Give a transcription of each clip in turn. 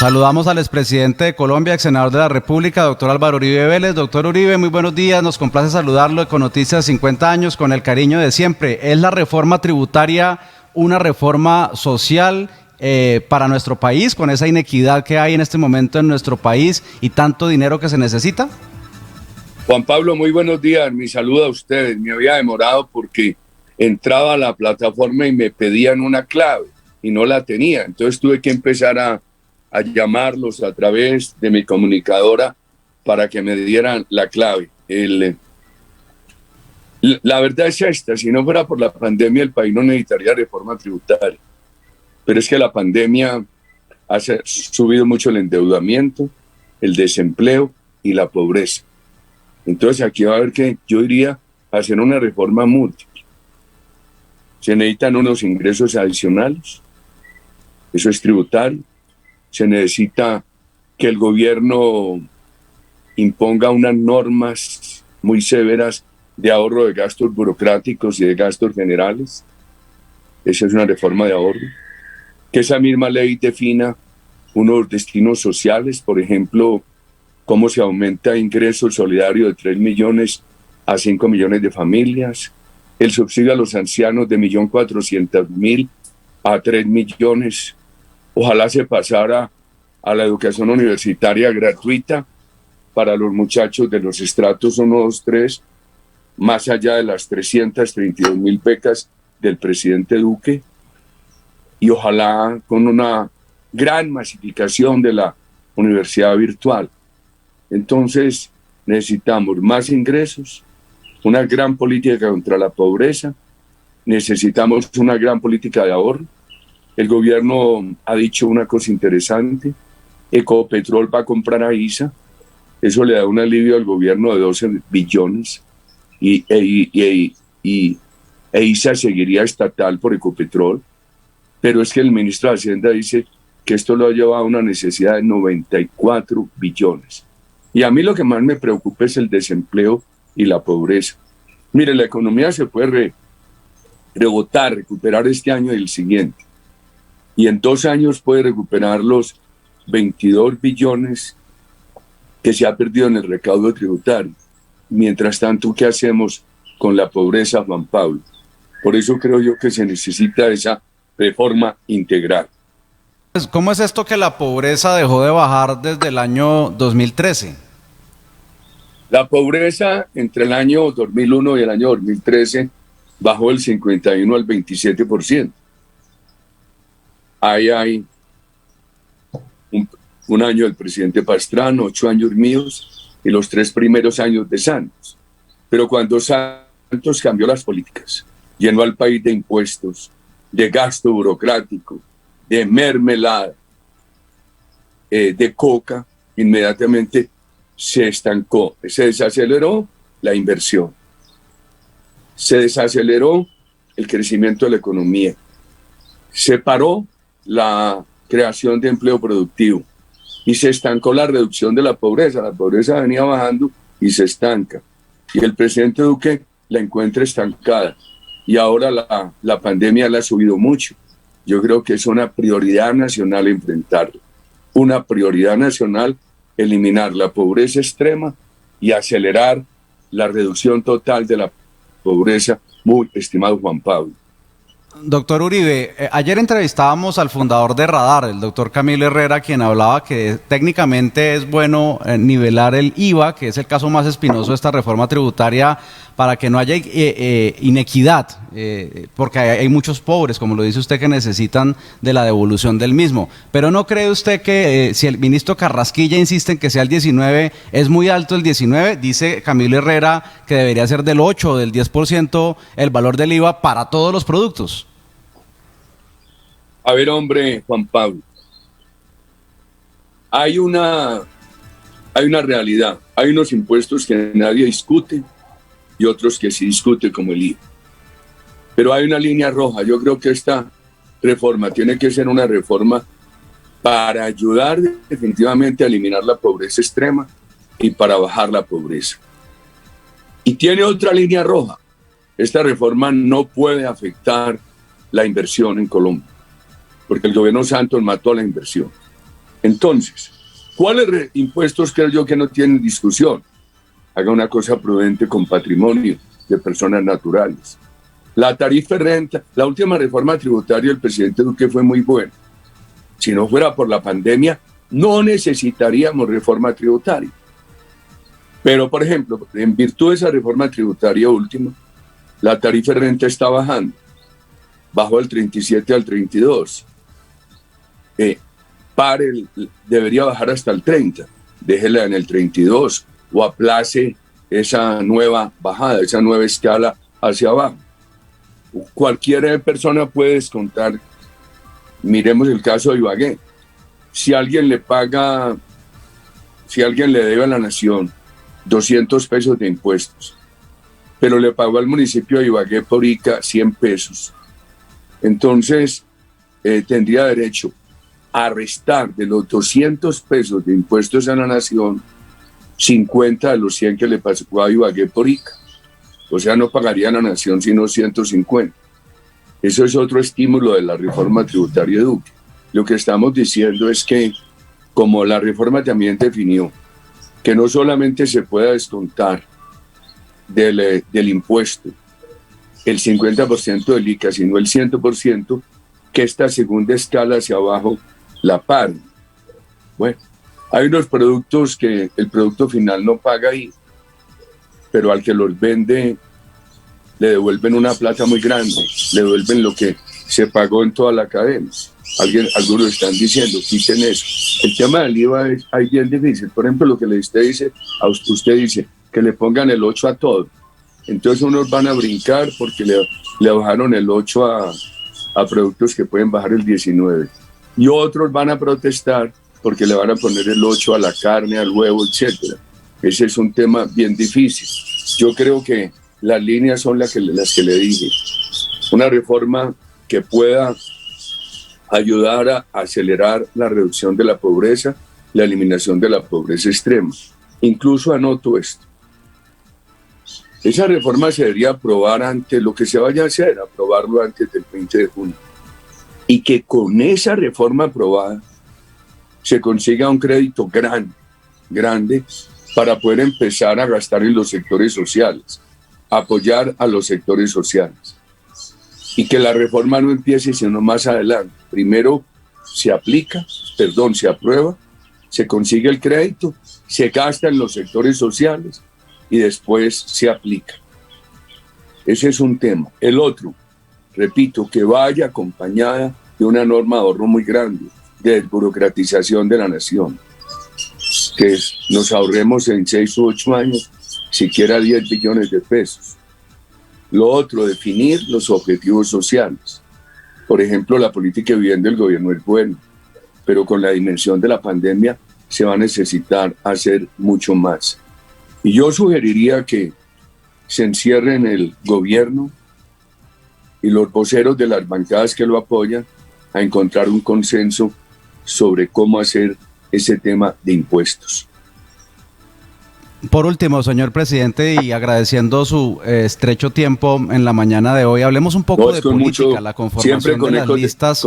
Saludamos al expresidente de Colombia, ex senador de la República, doctor Álvaro Uribe Vélez. Doctor Uribe, muy buenos días, nos complace saludarlo de Econnoticias 50 años con el cariño de siempre. ¿Es la reforma tributaria una reforma social para nuestro país, con esa inequidad que hay en este momento en nuestro país y tanto dinero que se necesita? Juan Pablo, muy buenos días, mi saludo a ustedes. Me había demorado porque entraba a la plataforma y me pedían una clave y no la tenía, entonces tuve que empezar a llamarlos a través de mi comunicadora para que me dieran la clave. La verdad es esta: si no fuera por la pandemia, el país no necesitaría reforma tributaria, pero es que la pandemia ha subido mucho el endeudamiento, el desempleo y la pobreza. Entonces aquí va a haber que, yo diría, hacer una reforma múltiple. Se necesitan unos ingresos adicionales, eso es tributario. Se necesita que el gobierno imponga unas normas muy severas de ahorro de gastos burocráticos y de gastos generales. Esa es una reforma de ahorro. Que esa misma ley defina unos destinos sociales, por ejemplo, cómo se aumenta ingreso solidario de 3 millones a 5 millones de familias, el subsidio a los ancianos de 1.400.000 a 3 millones. Ojalá se pasara a la educación universitaria gratuita para los muchachos de los estratos 1, 2, 3, más allá de las 332.000 becas del presidente Duque, y ojalá con una gran masificación de la universidad virtual. Entonces necesitamos más ingresos, una gran política contra la pobreza, necesitamos una gran política de ahorro. El gobierno ha dicho una cosa interesante: Ecopetrol va a comprar a ISA, eso le da un alivio al gobierno de 12 billones y ISA seguiría estatal por Ecopetrol, pero es que el ministro de Hacienda dice que esto lo ha llevado a una necesidad de 94 billones. Y a mí lo que más me preocupa es el desempleo y la pobreza. Mire, la economía se puede rebotar, recuperar este año y el siguiente, y en 2 años puede recuperar los 22 billones que se ha perdido en el recaudo tributario. Mientras tanto, ¿qué hacemos con la pobreza, Juan Pablo? Por eso creo yo que se necesita esa reforma integral. ¿Cómo es esto que la pobreza dejó de bajar desde el año 2013? La pobreza entre el año 2001 y el año 2013 bajó del 51 al 27%. Ahí hay un año del presidente Pastrana, 8 años míos y los 3 primeros años de Santos. Pero cuando Santos cambió las políticas, llenó al país de impuestos, de gasto burocrático, de mermelada, de coca, inmediatamente se estancó, se desaceleró la inversión, se desaceleró el crecimiento de la economía, se paró la creación de empleo productivo y se estancó la reducción de la pobreza. La pobreza venía bajando y se estanca, y el presidente Duque la encuentra estancada, y ahora la pandemia la ha subido mucho. Yo creo que es una prioridad nacional enfrentarla, una prioridad nacional eliminar la pobreza extrema y acelerar la reducción total de la pobreza, muy estimado Juan Pablo. Doctor Uribe, ayer entrevistábamos al fundador de Radar, el doctor Camilo Herrera, quien hablaba que técnicamente es bueno nivelar el IVA, que es el caso más espinoso de esta reforma tributaria, para que no haya inequidad, porque hay muchos pobres, como lo dice usted, que necesitan de la devolución del mismo. Pero ¿no cree usted que si el ministro Carrasquilla insiste en que sea el 19, es muy alto el 19? Dice Camilo Herrera que debería ser del 8 o del 10% el valor del IVA para todos los productos. A ver, hombre, Juan Pablo, hay una realidad, hay unos impuestos que nadie discute y otros que sí discute, como el IVA. Pero hay una línea roja. Yo creo que esta reforma tiene que ser una reforma para ayudar definitivamente a eliminar la pobreza extrema y para bajar la pobreza. Y tiene otra línea roja. Esta reforma no puede afectar la inversión en Colombia, porque el gobierno Santos mató la inversión. Entonces, ¿cuáles impuestos creo yo que no tienen discusión? Haga una cosa prudente con patrimonio de personas naturales. La tarifa de renta, la última reforma tributaria del presidente Duque fue muy buena. Si no fuera por la pandemia, no necesitaríamos reforma tributaria. Pero, por ejemplo, en virtud de esa reforma tributaria última, la tarifa de renta está bajando. Bajó del 37 al 32. Debería bajar hasta el 30. Déjela en el 32 o aplace esa nueva bajada, esa nueva escala hacia abajo. Cualquier persona puede descontar. Miremos el caso de Ibagué. Si alguien le debe a la nación 200 pesos de impuestos, pero le pagó al municipio de Ibagué por ICA 100 pesos, entonces tendría derecho a restar de los 200 pesos de impuestos a la nación 50 de los 100 que le pagó a Ibagué por ICA. O sea, no pagaría a la nación sino 150. Eso es otro estímulo de la reforma tributaria de Duque. Lo que estamos diciendo es que, como la reforma también definió que no solamente se pueda descontar del impuesto el 50% del ICA, sino el 100%, que esta segunda escala hacia abajo la paguen. Bueno, hay unos productos que el producto final no paga ahí, pero al que los vende le devuelven una plata muy grande, le devuelven lo que se pagó en toda la cadena. Algunos están diciendo, quiten eso. El tema del IVA es ahí bien difícil. Por ejemplo, lo que usted dice que le pongan el 8 a todo. Entonces unos van a brincar porque le bajaron el 8 a productos que pueden bajar el 19. Y otros van a protestar porque le van a poner el 8 a la carne, al huevo, etc. Ese es un tema bien difícil. Yo creo que las líneas son las que le dije. Una reforma que pueda ayudar a acelerar la reducción de la pobreza, la eliminación de la pobreza extrema. Incluso anoto esto. Esa reforma se debería aprobar antes, lo que se vaya a hacer, aprobarlo antes del 20 de junio. Y que con esa reforma aprobada se consiga un crédito grande, para poder empezar a gastar en los sectores sociales, apoyar a los sectores sociales. Y que la reforma no empiece sino más adelante. Primero se aprueba, se consigue el crédito, se gasta en los sectores sociales y después se aplica. Ese es un tema. El otro, repito, que vaya acompañada de una norma de ahorro muy grande, de desburocratización de la nación. Que nos ahorremos en 6 u 8 años siquiera 10 billones de pesos. Lo otro, definir los objetivos sociales. Por ejemplo, la política de vivienda del gobierno es buena, pero con la dimensión de la pandemia se va a necesitar hacer mucho más. Y yo sugeriría que se encierren el gobierno y los voceros de las bancadas que lo apoyan a encontrar un consenso sobre cómo hacer ese tema de impuestos. Por último, señor presidente, y agradeciendo su estrecho tiempo en la mañana de hoy, hablemos un poco de política, la conformación de las listas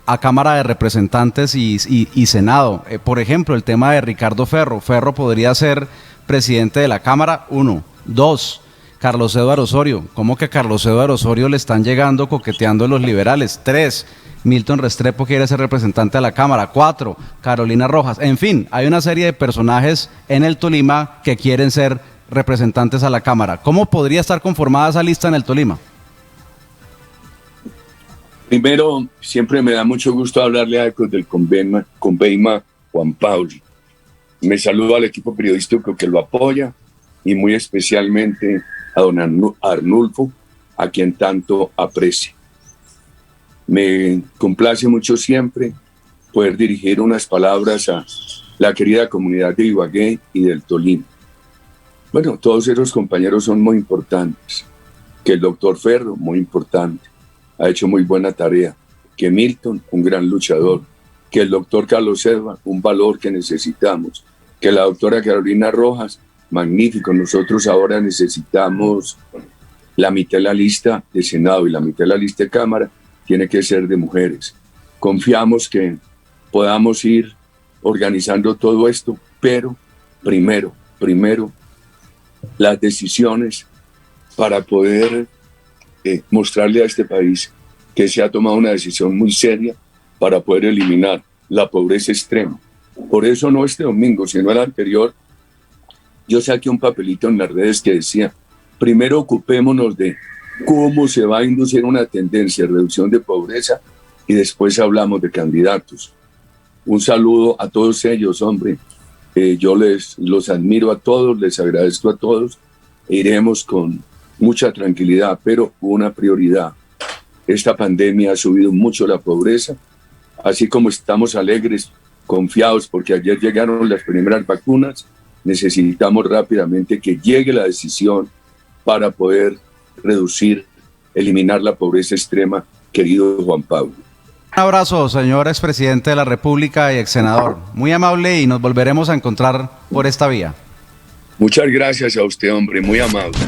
a Cámara de Representantes y Senado. Por ejemplo, el tema de Ricardo Ferro. Ferro podría ser presidente de la Cámara, 1. 2. Carlos Eduardo Osorio. ¿Cómo que a Carlos Eduardo Osorio le están llegando coqueteando los liberales? 3. Milton Restrepo quiere ser representante de la Cámara. 4. Carolina Rojas. En fin, hay una serie de personajes en el Tolima que quieren ser representantes a la Cámara. ¿Cómo podría estar conformada esa lista en el Tolima? Primero, siempre me da mucho gusto hablarle a Ecos del Conveima Juan Pablo. Me saludo al equipo periodístico que lo apoya y muy especialmente a don Arnulfo, a quien tanto aprecio. Me complace mucho siempre poder dirigir unas palabras a la querida comunidad de Ibagué y del Tolima. Bueno, todos esos compañeros son muy importantes. Que el doctor Ferro, muy importante, ha hecho muy buena tarea. Que Milton, un gran luchador. Que el doctor Carlos Edward, un valor que necesitamos. Que la doctora Carolina Rojas, magnífico. Nosotros ahora necesitamos la mitad de la lista de Senado y la mitad de la lista de Cámara tiene que ser de mujeres. Confiamos que podamos ir organizando todo esto, pero primero, las decisiones para poder mostrarle a este país que se ha tomado una decisión muy seria para poder eliminar la pobreza extrema. Por eso no este domingo, sino el anterior, yo saqué un papelito en las redes que decía, primero ocupémonos de cómo se va a inducir una tendencia de reducción de pobreza y después hablamos de candidatos. Un saludo a todos ellos, hombre. Yo los admiro a todos, les agradezco a todos. Iremos con mucha tranquilidad, pero una prioridad. Esta pandemia ha subido mucho la pobreza, así como estamos alegres, confiados, porque ayer llegaron las primeras vacunas, necesitamos rápidamente que llegue la decisión para poder reducir, eliminar la pobreza extrema, querido Juan Pablo. Un abrazo, señor expresidente de la República y ex senador. Muy amable y nos volveremos a encontrar por esta vía. Muchas gracias a usted, hombre, muy amable.